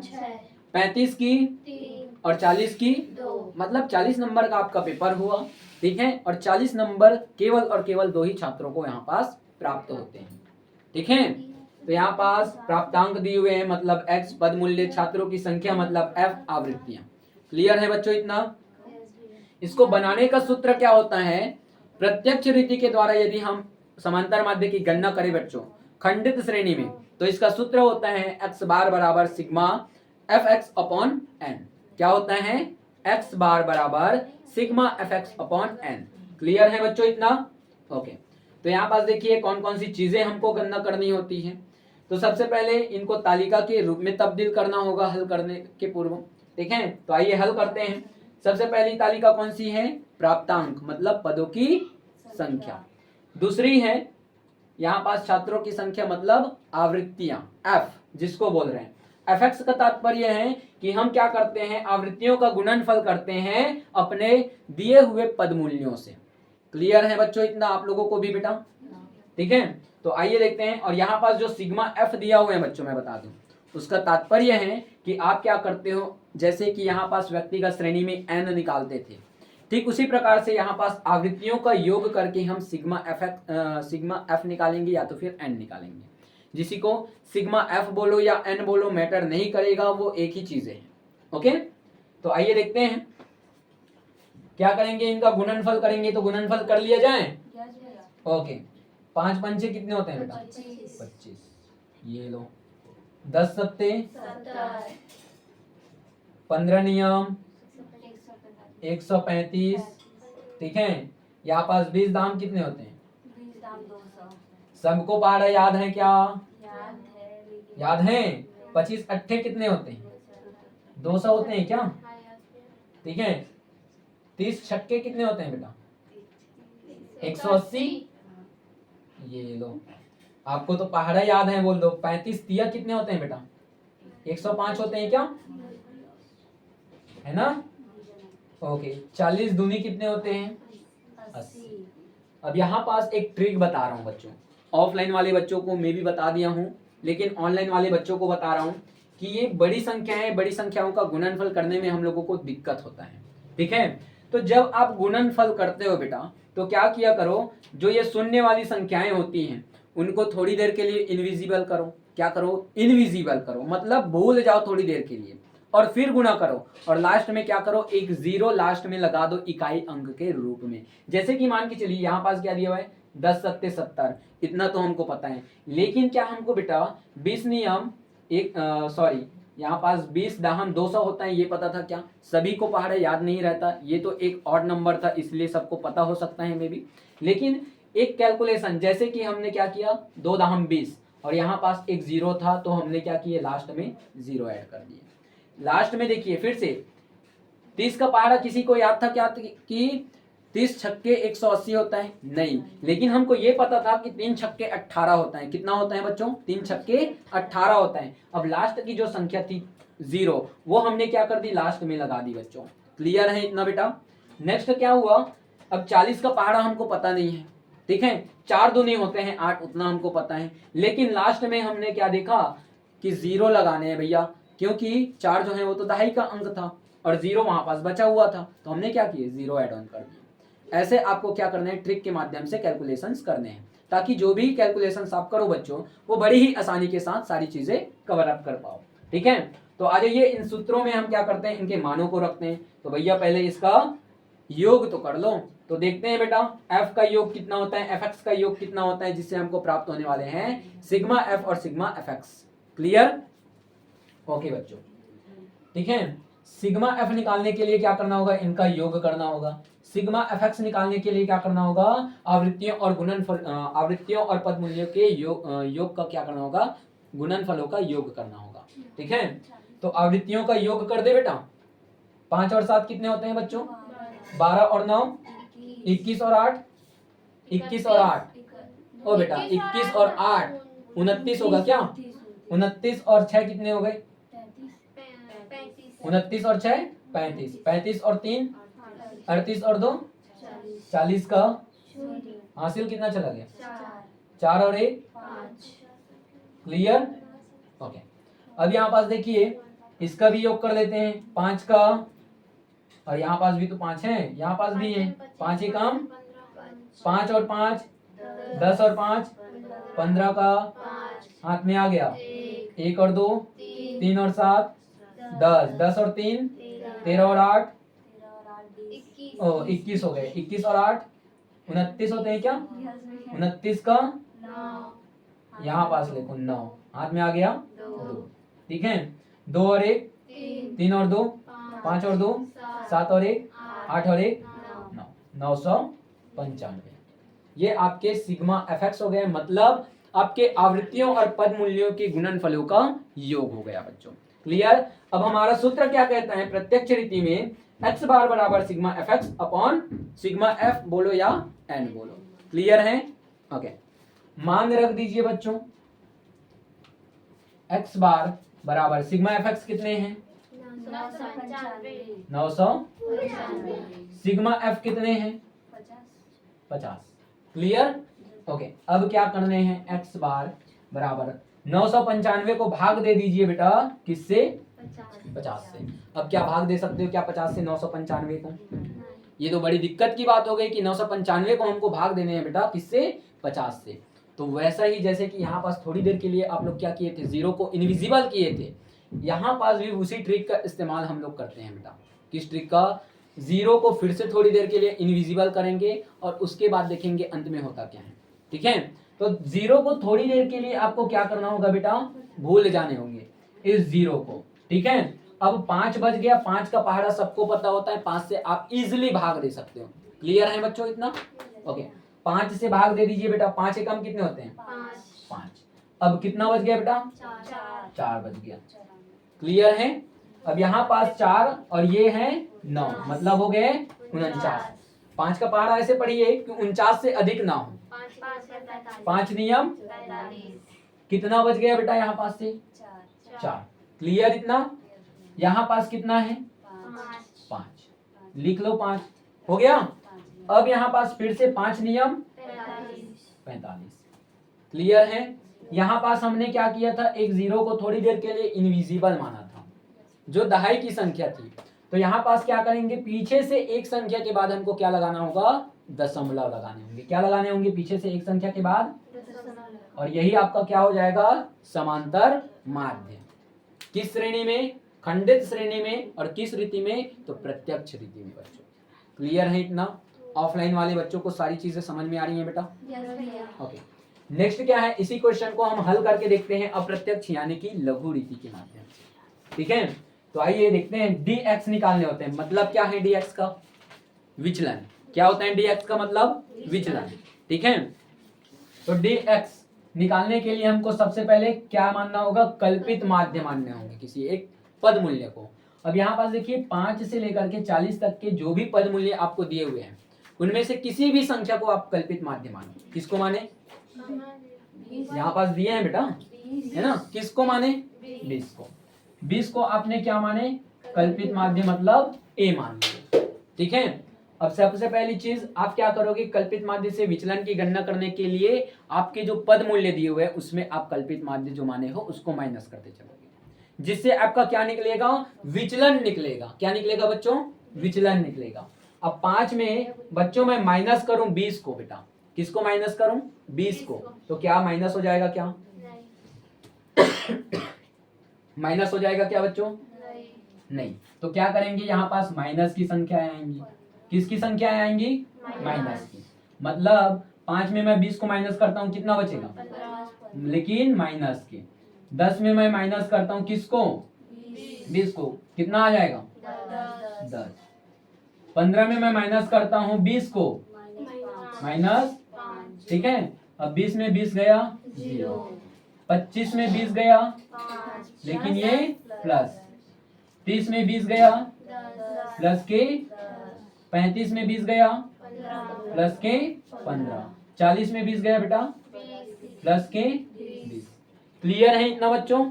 35 की 3 और 40 की 2। मतलब 40 नंबर का आपका पेपर हुआ। ठीक है, और 40 नंबर केवल और केवल 2 ही छात्रों को यहाँ पास प्राप्त होते हैं। ठीक है, तो यहाँ पास प्राप्तांक दिए हुए हैं, मतलब एक्स पद मूल्य, छात्रों की संख्या मतलब एफ आवृत्तियां। क्लियर है बच्चों इतना? इसको बनाने का सूत्र क्या होता है? प्रत्यक्ष रीति के द्वारा यदि हम समांतर माध्य की गणना करें बच्चों खंडित श्रेणी में, तो इसका सूत्र होता है एक्स बार बराबर sigma F x upon n. क्या होता है? एक्स बार बराबर sigma F x upon N. Clear है बच्चों इतना? ओके, तो यहाँ पास देखिए कौन कौन सी चीजें हमको गणना करनी होती है। तो सबसे पहले इनको तालिका के रूप में तब्दील करना होगा हल करने के पूर्व। ठीक है, तो आइए हल करते हैं। सबसे पहली तालिका कौन सी है? प्राप्तांक मतलब पदों की संख्या। दूसरी है यहाँ पास छात्रों की संख्या मतलब आवृत्तियां, एफ जिसको बोल रहे हैं। एफ एक्स का तात्पर्य है कि हम क्या करते हैं? आवृत्तियों का गुणनफल करते हैं अपने दिए हुए पद मूल्यों से। क्लियर है बच्चों इतना आप लोगों को भी बेटा? ठीक है, तो आइए देखते हैं। और यहाँ पास जो सिग्मा एफ दिया हुआ है बच्चों, मैं बता दूं, उसका तात्पर्य है कि आप क्या करते हो, जैसे कि यहाँ पास व्यक्तिगत श्रेणी में एन निकालते थे, ठीक उसी प्रकार से यहाँ पास आवृत्तियों का योग करके हम सिग्मा एफ निकालेंगे या तो फिर एन निकालेंगे। जिसी को सिग्मा एफ बोलो या एन बोलो, मैटर नहीं करेगा, वो एक ही चीजें हैं। ओके, तो आइए देखते हैं क्या करेंगे, इनका गुणनफल करेंगे। तो गुणनफल कर लिया जाए। ओके, 5 पंचे कितने होते हैं बेटा? 25। ये लो, 10 सत्ते 15 नियम 135। ठीक है, यहाँ पास 20 दाम कितने होते हैं? सबको पहाड़ा याद है क्या? याद है। 25 अट्ठे कितने होते हैं? 200 होते हैं क्या? ठीक है, 30 छक्के कितने होते हैं बेटा? 180। ये लो, आपको तो पहाड़ा याद है, बोल दो। 35 तिया कितने होते हैं बेटा? 105 होते हैं क्या? है ना? ओके, 40 दूनी कितने होते हैं? 80। अब यहाँ पास एक ट्रिक बता रहा हूँ बच्चों, ऑफलाइन वाले बच्चों को मैं भी बता दिया हूँ, लेकिन ऑनलाइन वाले बच्चों को बता रहा हूँ कि ये बड़ी संख्याएं, बड़ी संख्याओं का गुणनफल करने में हम लोगों को दिक्कत होता है। ठीक है, तो जब आप गुणनफल करते हो बेटा, तो क्या किया करो, जो ये शून्य वाली संख्याएं होती हैं उनको थोड़ी देर के लिए इनविजिबल करो। क्या करो? इनविजिबल करो, मतलब भूल जाओ थोड़ी देर के लिए, और फिर गुणा करो, और लास्ट में क्या करो, एक जीरो लास्ट में लगा दो इकाई अंक के रूप में। जैसे कि मान के चलिए यहाँ पास क्या दिया हुआ है? 10 सत्ते 70, इतना तो हमको पता है, लेकिन क्या हमको बेटा 20 नियम यहाँ पास 20 दाहम 200 होता है, ये पता था क्या? सभी को पहाड़ा याद नहीं रहता, ये तो एक ऑड नंबर था इसलिए सबको पता हो सकता है मे भी, लेकिन एक कैलकुलेशन, जैसे कि हमने क्या किया, 2 दाहम 20 और यहाँ पास एक जीरो था, तो हमने क्या किया, लास्ट में जीरो ऐड कर दिए। लास्ट में देखिए फिर से 30 का पहाड़ा किसी को याद था क्या कि 30 छक्के 180 होता है? नहीं, लेकिन हमको ये पता था कि 3 छक्के 18 होता है। कितना होता है बच्चों? 3 छक्के 18 होता है। अब लास्ट की जो संख्या थी जीरो, वो हमने क्या कर दी, लास्ट में लगा दी बच्चों। क्लियर है इतना बेटा? नेक्स्ट क्या हुआ, अब 40 का पहाड़ा हमको पता नहीं है। ठीक है, 4 दूनी होते हैं 8, उतना हमको पता है, लेकिन लास्ट में हमने क्या देखा कि जीरो लगाने हैं भैया, क्योंकि 4 जो है वो तो दहाई का अंक था और जीरो वहां पास बचा हुआ था, तो हमने क्या किए, जीरो ऐड ऑन कर दिया। ऐसे आपको क्या करना है, ट्रिक के माध्यम से कैलकुलेशंस करने हैं, ताकि जो भी कैलकुलेशंस आप करो बच्चों, वो बड़ी ही आसानी के साथ सारी चीजें कवर अप कर पाओ। ठीक है, तो आ जाइए, इन सूत्रों में हम क्या करते हैं, इनके मानों को रखते हैं। तो भैया पहले इसका योग तो कर लो। तो देखते हैं बेटा, f का योग कितना होता है, fx का योग कितना होता है, जिससे हमको प्राप्त होने वाले हैं सिग्मा f और सिग्मा fx। क्लियर? ओके बच्चों, ठीक है, सिग्मा f निकालने के लिए क्या करना होगा, इनका योग करना होगा। सिग्मा fx निकालने के लिए क्या करना होगा, आवृत्तियों और गुणनफल, आवृत्तियों और पद मूल्यों के योग का क्या करना होगा, गुणनफलों का योग करना होगा। ठीक है, तो आवृत्तियों का योग कर दे बेटा। 5 और 7 कितने होते हैं बच्चों? 12 और 9 21 और 8 21 और 8 ओ बेटा 21 और 8 29 होगा क्या? 29 और 6 कितने हो गए? 29 और 6 35, 35 और 3 38 और 2 40 का हासिल कितना चला गया? 4 और 1 क्लियर? ओके, अब यहाँ पास देखिए, इसका भी योग कर लेते हैं, 5 का, और यहाँ पास भी तो 5 है, यहाँ पास भी है, 5 ही काम, 5 और 5 10 और 5 15 का हाथ में आ गया, 1 और 2 3 और 7 10, 10 और 3 13 और 8 21 हो गए, 21 और 8 29 होते हैं क्या? 29 का यहाँ पास लिखो 9, हाथ में आ गया 2। ठीक है, 2 और 1 3 और 2 5 और 2 7 और 1 8 और 1 9, 995। ये आपके सिग्मा fx हो गए, मतलब आपके आवृत्तियों और पद मूल्यों के गुणनफलों का योग हो गया बच्चों। क्लियर? अब हमारा सूत्र क्या कहता है, प्रत्यक्ष रीति में x बार बराबर sigma fx upon sigma f बोलो या n बोलो। क्लियर है? ओके, मान रख दीजिए बच्चों, x बार बराबर सिग्मा fx कितने हैं? 995। सिग्मा f कितने हैं? 50। क्लियर? ओके, अब क्या करने हैं, x बार बराबर 995 को भाग दे दीजिए बेटा, किससे? 50 से। अब क्या भाग दे सकते हो क्या 50 से 995 को? ये तो बड़ी दिक्कत की बात हो गई कि 995 को हमको भाग देने हैं बेटा, किससे? 50 से। तो वैसा ही जैसे कि यहाँ पास थोड़ी देर के लिए आप लोग क्या किए थे, जीरो को इनविजिबल किए थे, यहाँ पास भी उसी ट्रिक का इस्तेमाल हम लोग करते हैं बेटा। किस ट्रिक का? जीरो को फिर से थोड़ी देर के लिए इनविजिबल करेंगे और उसके बाद देखेंगे अंत में होता क्या है। ठीक है, तो जीरो को थोड़ी देर के लिए आपको क्या करना होगा बेटा, भूल जाने होंगे इस जीरो को। ठीक है, अब 5 बज गया, 5 का पहाड़ा सबको पता होता है, 5 से आप इजिली भाग दे सकते हो। क्लियर है बच्चों इतना? ओके, 5 से भाग दे दीजिए बेटा, 5 से कम कितने होते हैं? 5। अब कितना बज गया बेटा? 4 बज गया। क्लियर है? अब यहाँ पास 4 और ये है 9, मतलब हो गए 49। 5 का पहाड़ा ऐसे पढ़िए कि 49 से अधिक ना हो। 5 नियम कितना बज गया बेटा यहाँ पास से? 4। क्लियर इतना? यहाँ पास कितना है? 5। लिख लो 5 हो गया। अब यहाँ पास फिर से 5 नियम 45। क्लियर है? यहाँ पास हमने क्या किया था, एक जीरो को थोड़ी देर के लिए इनविजिबल माना था, जो दहाई की संख्या थी। तो यहाँ पास क्या करेंगे, पीछे से एक संख्या के बाद हमको क्या लगाना होगा, दशमलव लगाने होंगे। क्या लगाने होंगे पीछे से एक संख्या के बाद? और यही आपका क्या हो जाएगा, समांतर माध्य। किस श्रेणी में? खंडित श्रेणी में। और किस रीति में? तो प्रत्यक्ष रीति में बच्चों। क्लियर है इतना? ऑफलाइन वाले बच्चों को सारी चीजें समझ में आ रही हैं बेटा? ओके, नेक्स्ट क्या है, इसी क्वेश्चन को हम हल करके देखते हैं अप्रत्यक्ष यानी कि लघु रीति के माध्यम से। ठीक है, तो आइए देखते हैं। dx निकालने होते हैं, मतलब क्या है dx का? विचलन। क्या होता है dx का मतलब? विचलन। ठीक है, तो dx निकालने के लिए हमको सबसे पहले क्या मानना होगा, कल्पित माध्य मानने होंगे किसी एक पद मूल्य को। अब यहाँ पास देखिए 5 से लेकर के 40 तक के जो भी पद मूल्य आपको दिए हुए हैं, उनमें से किसी भी संख्या को आप कल्पित माध्य मानो। किसको माने? यहाँ पास दिए हैं बेटा, है ना? किसको माने? 20 को। 20 को आपने क्या माने? कल्पित माध्य मतलब a मान लिया। ठीक है, अब सबसे पहली चीज आप क्या करोगे, कल्पित माध्य से विचलन की गणना करने के लिए आपके जो पद मूल्य दिए हुए हैं उसमें आप कल्पित माध्य जो माने हो उसको माइनस करते चलोगे, जिससे आपका क्या निकलेगा, विचलन निकलेगा। क्या निकलेगा बच्चों? विचलन निकलेगा। अब 5 में बच्चों मैं माइनस करूं 20 को बेटा, किसको माइनस करूं? 20 को, तो क्या माइनस हो जाएगा? क्या माइनस हो जाएगा क्या बच्चों? नहीं। तो क्या करेंगे, यहाँ पास माइनस की संख्याएं आएंगी। किसकी संख्याएं आएंगी? माइनस की। मतलब 5 में मैं 20 को माइनस करता हूँ, कितना बचेगा? लेकिन माइनस के। 10 में मैं माइनस करता हूँ किसको? 20 को, कितना आ जाएगा? 10। 15 में मैं माइनस करता हूँ 20 को, माइनस। ठीक है, अब 20 में 20 गया 0, 25 में 20 गया, लेकिन ये प्लस, 30 में 20 गया प्लस के, 35 में 20 गया प्लस के 15, 40 में 20 गया बेटा प्लस के 20। क्लियर है इतना बच्चों?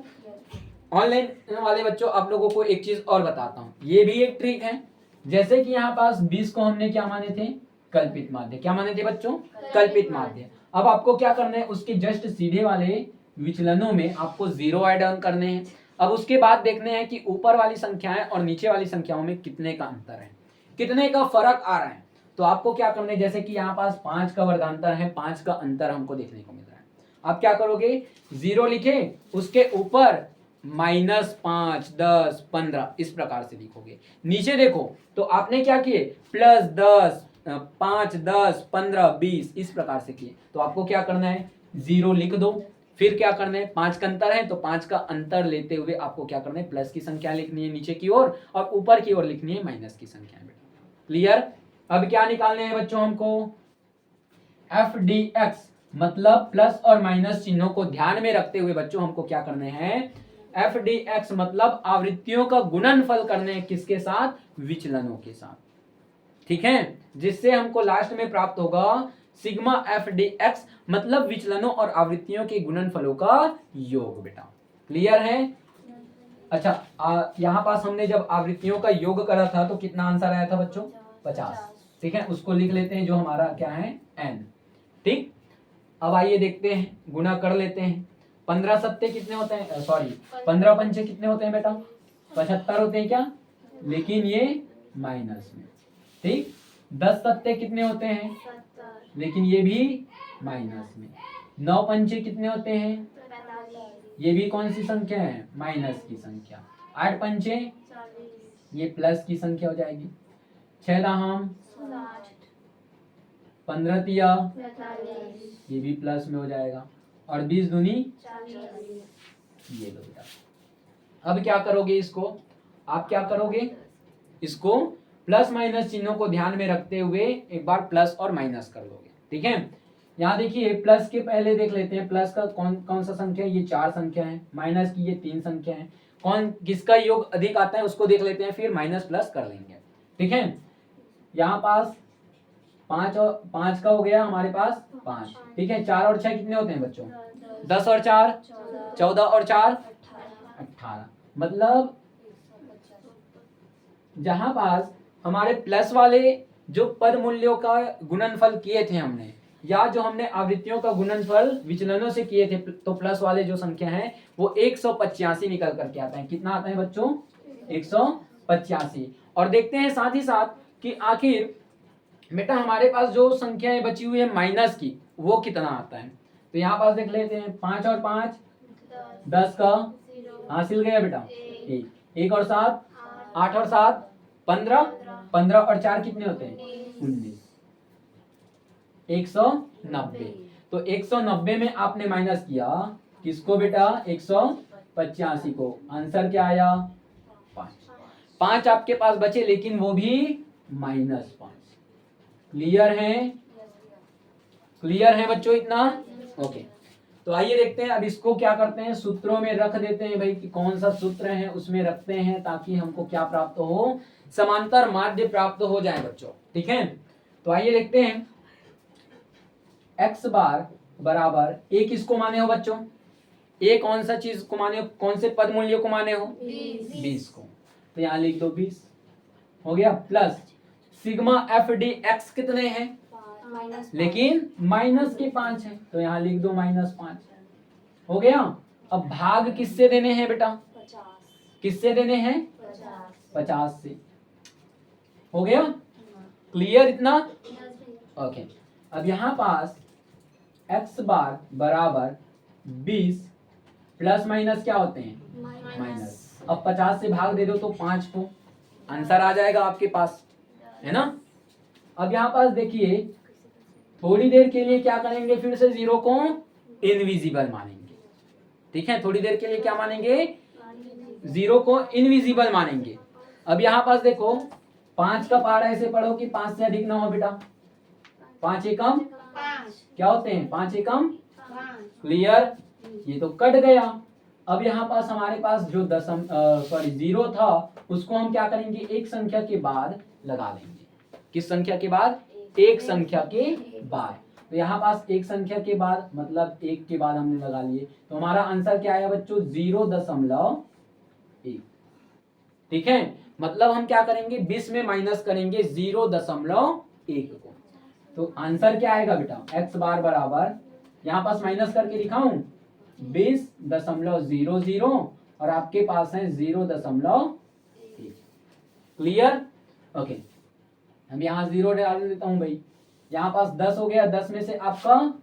ऑनलाइन वाले बच्चों आप लोगों को एक चीज और बताता हूँ, ये भी एक ट्रिक है। जैसे कि यहाँ पास 20 को हमने क्या माने थे? कल्पित माध्य। क्या माने थे बच्चों? कल्पित माध्य। अब आपको क्या करना है, उसके जस्ट सीधे वाले विचलनों में आपको 0 ऐड ऑन करने हैं। अब उसके बाद देखने हैं कि ऊपर वाली संख्याएं और नीचे वाली संख्याओं में कितने का अंतर है, कितने का फर्क आ रहा है। तो आपको क्या करना है, जैसे कि यहाँ पास 5 का वर्गांतर है, 5 का अंतर हमको देखने को मिल रहा है। आप क्या करोगे, 0 लिखे, उसके ऊपर -5, 10, 15 इस प्रकार से लिखोगे। नीचे देखो तो आपने क्या किए, +10, 5, 10, 15, 20 इस प्रकार से किए। तो आपको क्या करना है, 0 लिख दो, फिर क्या करना है, 5 का अंतर है तो 5 का अंतर लेते हुए आपको क्या करना है, प्लस की संख्या लिखनी है नीचे की ओर और ऊपर की ओर लिखनी है माइनस की संख्या। क्लियर? अब क्या निकालने हैं बच्चों हमको, FDX मतलब प्लस और माइनस चिन्हों को ध्यान में रखते हुए बच्चों हमको क्या करने हैं, FDX मतलब आवृत्तियों का गुणनफल करने हैं, किसके साथ? विचलनों के साथ। ठीक है, जिससे हमको लास्ट में प्राप्त होगा सिग्मा FDX मतलब विचलनों और आवृत्तियों के गुणनफलों का योग बेटा। क्लियर है? अच्छा, यहाँ पास हमने जब आवृत्तियों का योग करा था तो कितना आंसर आया था बच्चों? 50। ठीक है, उसको लिख लेते हैं जो हमारा क्या है, n। ठीक, अब आइए देखते हैं, गुणा कर लेते हैं। 15 सत्ते कितने होते हैं, सॉरी 15 पंचे कितने होते हैं बेटा? 75 होते हैं क्या? लेकिन ये माइनस में। ठीक, 10 सत्ते कितने होते हैं? लेकिन ये भी माइनस में। 9 पंचे कितने होते हैं? 45, ये भी कौन सी संख्या है? माइनस की संख्या। 8 पंचे 40, ये प्लस की संख्या हो जाएगी। 6 दाहम 60, 15 तिया 45, ये भी प्लस में हो जाएगा। और 20 दूनी 40, ये लो बेटा। अब क्या करोगे इसको? आप क्या करोगे? इसको प्लस माइनस चिन्हों को ध्यान में रखते हुए एक बार प्लस और माइनस कर लोगे। ठीक है, यहाँ देखिए प्लस के पहले देख लेते हैं प्लस का कौन कौन सा संख्या है। ये 4 संख्या है। माइनस की ये 3 संख्या है। कौन किसका योग अधिक आता है उसको देख लेते हैं, फिर माइनस प्लस कर लेंगे। ठीक है, यहाँ पास 5 और 5 का हो गया हमारे पास 5। ठीक है, 4 और 6 कितने होते हैं बच्चों? 10 और 4 14 और 4 18। मतलब जहां पास हमारे प्लस वाले जो पद मूल्यों का गुणनफल किए थे हमने, या जो हमने आवृत्तियों का गुणनफल विचलनों से किए थे, तो प्लस वाले जो संख्या है वो 185 निकल करके आता है। कितना आता है बच्चों? 185। और देखते हैं साथ ही साथ कि आखिर बेटा हमारे पास जो संख्याएं बची हुई है माइनस की वो कितना आता है। तो यहाँ पास देख लेते हैं 5 और 5 10 का हासिल गया बेटा 1 और 7 8 और 7 15 15 और 4 कितने होते हैं? 19। 190। तो 190 में आपने माइनस किया किसको बेटा? 185 को। आंसर क्या आया? 5। 5 आपके पास बचे लेकिन वो भी -5। क्लियर है? क्लियर है बच्चों इतना? ओके, तो आइए देखते हैं अब इसको क्या करते हैं, सूत्रों में रख देते हैं भाई कि कौन सा सूत्र है उसमें रखते हैं ताकि हमको क्या प्राप्त हो? समांतर माध्य प्राप्त हो जाए बच्चों। ठीक है, तो आइए देखते हैं। x बार बराबर a किसको माने हो बच्चों? a कौन सा चीज को माने हो? कौन से पद मूल्य को माने हो? 20 को। तो यहाँ लिख दो 20 हो गया। Plus sigma F D x कितने हैं? लेकिन माइनस के 5 है तो यहाँ लिख दो -5 हो गया। अब भाग किससे देने हैं बेटा? 50, किससे देने हैं? 50, 50 से। हो गया क्लियर इतना? ओके, अब यहाँ पास x बार बराबर 20 प्लस माइनस क्या होते हैं? माइनस। अब 50 से भाग दे दो तो 5 को, आंसर आ जाएगा आपके पास, है ना? अब यहाँ पास देखिए थोड़ी देर के लिए क्या करेंगे, फिर से 0 को इनविजिबल मानेंगे। ठीक है, थोड़ी देर के लिए क्या मानेंगे? 0 को इनविजिबल मानेंगे। अब यहाँ पास देखो 5 का पहाड़ा ऐसे पढ़ो कि 5 से अधिक ना हो बेटा। 5 एकम 5, क्या होते हैं? 5 एकम 5, क्लियर, ये तो कट गया। अब यहाँ पास हमारे पास जो 0 था उसको हम क्या करेंगे? एक संख्या के बाद लगा देंगे। किस संख्या के बाद? एक संख्या के बाद। तो यहाँ पास एक संख्या के बाद मतलब 1 के बाद हमने लगा लिए, तो हमारा आंसर क्या आया बच्चों? 0.1। ठीक है, मतलब हम क्या करेंगे? 20 में माइनस करेंगे 0.1 को। तो आंसर क्या आएगा बेटा? x बार बराबर यहाँ पास माइनस करके दिखाऊं 20.00 और आपके पास है 0.1। क्लियर? ओके, हम यहाँ 0 डाल देता हूं भाई। यहाँ पास 10 हो गया, 10 में से आपका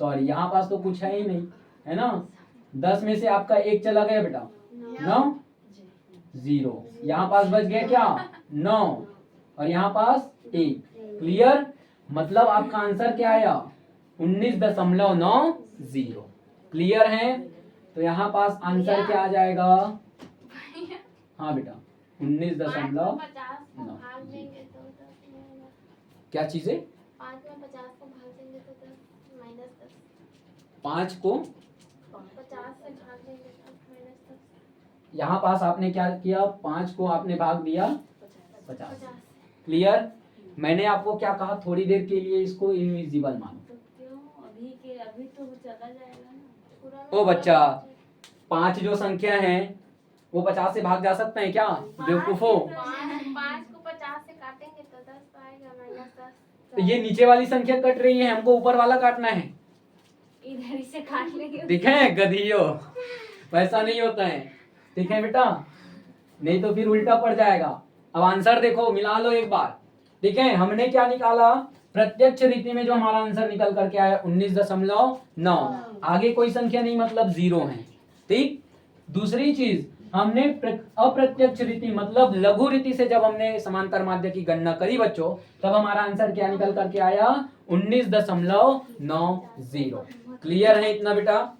सॉरी यहाँ पास तो कुछ है ही नहीं, है ना? 10 में से आपका 1 चला गया बेटा 9 0। यहाँ पास बच गया क्या? 9 और यहाँ पास 1। क्लियर, मतलब आपका आंसर क्या आया? 19.90। क्लियर है? तो यहाँ पास आंसर क्या आ जाएगा? हाँ बेटा 19.9। क्या चीज है? 5 में 50 को भाग देंगे तो 10 -10, 5 को 50 से भाग देंगे तो -10, यहाँ पास आपने क्या किया? 5 को आपने भाग दिया 50। 50। क्लियर? मैंने आपको क्या कहा? थोड़ी देर के लिए इसको इनविजिबल मानो। तो क्यों? अभी तो चला जाएगा ना पूरा। ओ बच्चा, 5 जो संख्या है वो 50 से भाग जा सकते हैं क्या? बेवकूफो, 5 को 50 से काटेंगे तो 10 आएगा -10। तो ये नीचे वाली संख्या कट रही है, हमको ऊपर वाला काटना है। इधर ही से काट लेंगे। दिखे गधियो, वैसा नहीं होता है। ठीक है बेटा, नहीं तो फिर उल्टा पड़ जाएगा। अब आंसर देखो, मिला लो एक बार। ठीक है, हमने क्या निकाला? प्रत्यक्ष रीति में जो हमारा आंसर निकल करके आया 19.9। आगे कोई संख्या नहीं मतलब 0 है। ठीक। दूसरी चीज हमने अप्रत्यक्ष रीति मतलब लघु रीति से जब हमने समांतर माध्य की गणना करी बच्चों, तब हमारा आंसर क्या निकल करके आया 19.90। क्लियर है इतना बेटा?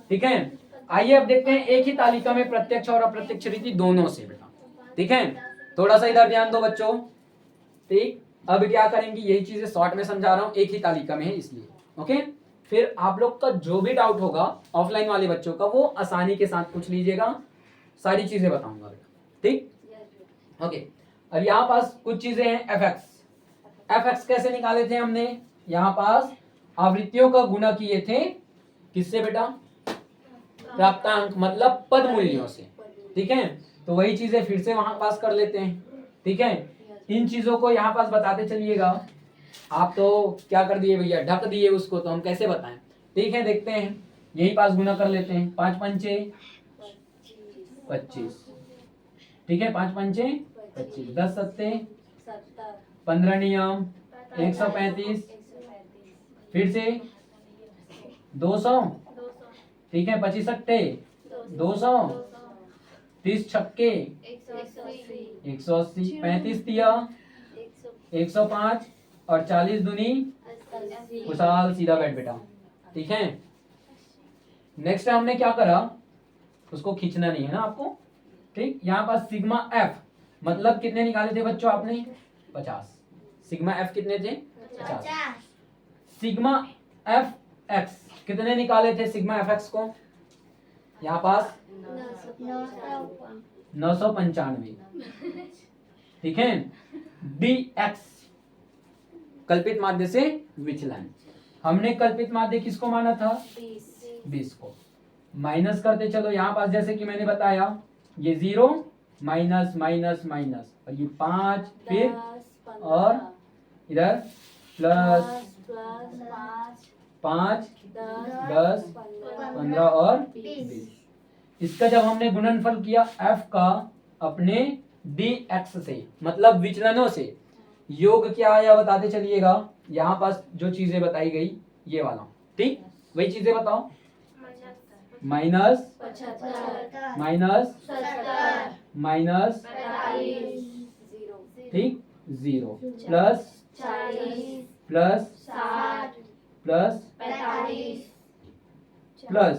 ठीक है। आइए अब देखते हैं एक ही तालिका में प्रत्यक्ष और अप्रत्यक्ष रीति दोनों से बेटा। ठीक है, थोड़ा सा इधर ध्यान दो बच्चों। ठीक, अब क्या करेंगे, यही चीजें शॉर्ट में समझा रहा हूं, एक ही तालिका में है इसलिए। ओके, फिर आप लोग का जो भी डाउट होगा ऑफलाइन वाले बच्चों का वो आसानी के साथ पूछ लीजिएगा, सारी चीजें बताऊंगा बेटा। ठीक, ओके। अब यहाँ पास कुछ चीजें हैं। एफ एक्स कैसे निकाले थे हमने? यहाँ पास आवृत्तियों का गुणा किए थे किससे बेटा? प्राप्तांक मतलब पद मूल्यों से। ठीक है, तो वही चीजें फिर से वहां पास कर लेते हैं। ठीक है, इन चीजों को यहाँ पास बताते चलिएगा। आप तो क्या कर दिए भैया, ढक दिए उसको, तो हम कैसे बताएं? ठीक है, देखते हैं, यही पास गुना कर लेते हैं। 5 पंचे 25। ठीक है, 5 पंचे 25, 10 सत्ते 15 नियम 135, फिर से 200। ठीक है, 25 सट्टे 200, 30 छक्के 180, 35 तिया 105 और 40 दूनी खुशहाल। सीधा बैठ बेटा। ठीक है, नेक्स्ट हमने क्या करा, उसको खींचना नहीं है ना आपको। ठीक, यहाँ पास सिग्मा एफ मतलब कितने निकाले थे बच्चों आपने? 50। सिग्मा एफ कितने थे? 50। सिग्मा एफ एक्स कितने निकाले थे? सिग्मा एफ एक्स को यहाँ पास 995। ठीक है, डी एक्स कल्पित माध्य से विचलन, हमने कल्पित माध्य किसको माना था? 20 को। माइनस करते चलो, यहाँ पास जैसे कि मैंने बताया ये 0 माइनस माइनस माइनस और ये 5, फिर और इधर प्लस 5 10 15 और 20। इसका जब हमने गुणनफल किया f का अपने dx से मतलब विचलनों से, योग क्या आया बताते चलिएगा। यहाँ पास जो चीजें बताई गई ये वाला, ठीक, वही चीजें बताओ। माइनस माइनस ठीक 0 प्लस प्लस प्लस प्लस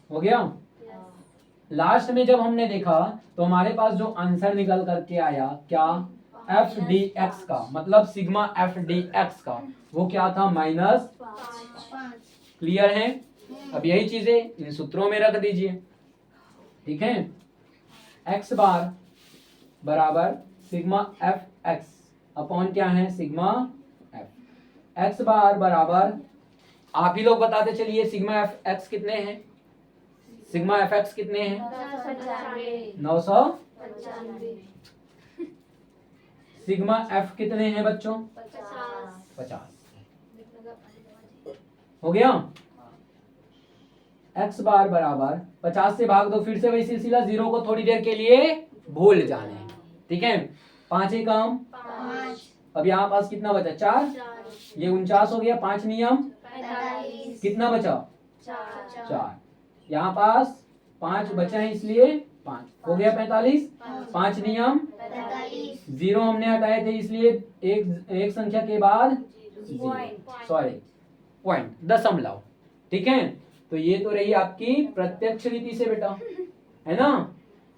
हो गया। लास्ट में जब हमने देखा तो हमारे पास जो आंसर निकल करके आया क्या? एफ डी एक्स का मतलब सिग्मा एफ डी एक्स का वो क्या था? -5। क्लियर है? अब यही चीजें इन सूत्रों में रख दीजिए। ठीक है, एक्स बार बराबर सिग्मा एफ एक्स अपॉन क्या है? Sigma F. एक्स बार बराबर, आप ही लोग बताते चलिए, सिग्मा एफ एक्स कितने हैं? सिग्मा एफ एक्स कितने हैं? 995। सिग्मा एफ कितने हैं बच्चों? 50। हो गया। एक्स बार बराबर 50 से भाग दो, फिर से वही सिलसिला, 0 को थोड़ी देर के लिए भूल जाने। ठीक है, 5 एकम 5। अब यहाँ पास कितना बचा? 4। ये 49 हो गया। 5 नियम 45। कितना बचा? 4। यहाँ पास 5 बचा है इसलिए 5 हो गया 45। 5 नियम 0 हमने हटाए थे इसलिए एक संख्या के बाद पॉइंट दशमलव। ठीक है, तो ये तो रही आपकी प्रत्यक्ष रीति से बेटा, है ना।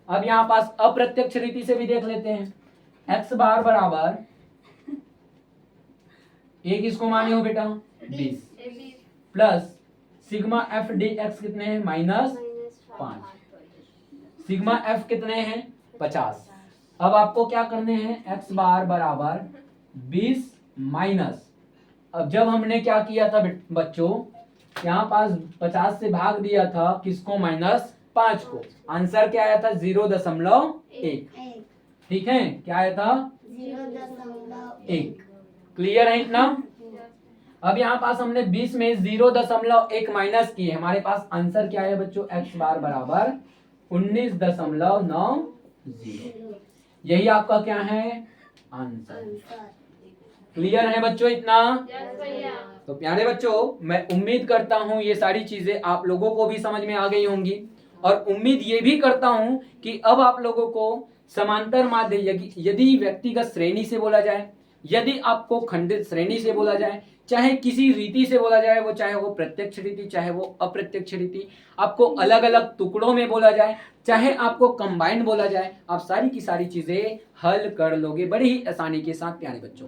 अब यहाँ पास अप्रत्यक्ष रीति से भी देख लेते हैं। एक्स बार बराबर एक इसको माने हो बेटा 20 plus sigma F D x कितने हैं? -5। सिग्मा एफ कितने हैं? 50। अब आपको क्या करने हैं? एक्स बार बराबर 20 माइनस, अब जब हमने क्या किया था बच्चों, यहाँ पास 50 से भाग दिया था किसको? -5 को। आंसर क्या आया था? 0.1। ठीक है, क्या आया था? 0.1। क्लियर है इतना? अब यहाँ पास हमने 20 में 0.1 माइनस किए, हमारे पास आंसर क्या है बच्चों? एक्स बार बराबर 19.90। यही आपका क्या है? आंसर क्लियर है बच्चों इतना? यस भैया। तो प्यारे बच्चों, मैं उम्मीद करता हूँ ये सारी चीजें आप लोगों को भी समझ में आ गई होंगी, और उम्मीद ये भी करता हूँ कि अब आप लोगों को समांतर माध्य यदि व्यक्तिगत श्रेणी से बोला जाए, यदि आपको खंडित श्रेणी से बोला जाए, चाहे किसी रीति से बोला जाए, वो चाहे वो प्रत्यक्ष रीति चाहे वो अप्रत्यक्ष रीति, आपको अलग अलग टुकड़ों में बोला जाए, चाहे आपको कंबाइंड बोला जाए, आप सारी की सारी चीजें हल कर लोगे बड़ी ही आसानी के साथ प्यारे बच्चों।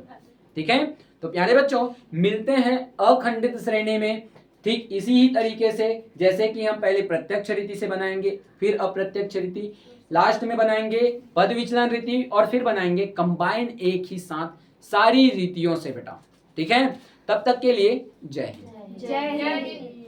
ठीक है, तो प्यारे बच्चों मिलते हैं अखंडित श्रेणी में, ठीक इसी ही तरीके से जैसे कि हम पहले प्रत्यक्ष रीति से बनाएंगे, फिर अप्रत्यक्ष रीति, लास्ट में बनाएंगे पद विचलन रीति, और फिर बनाएंगे कंबाइन एक ही साथ सारी रीतियों से बेटा। ठीक है, तब तक के लिए जय हिंद। जय हिंद।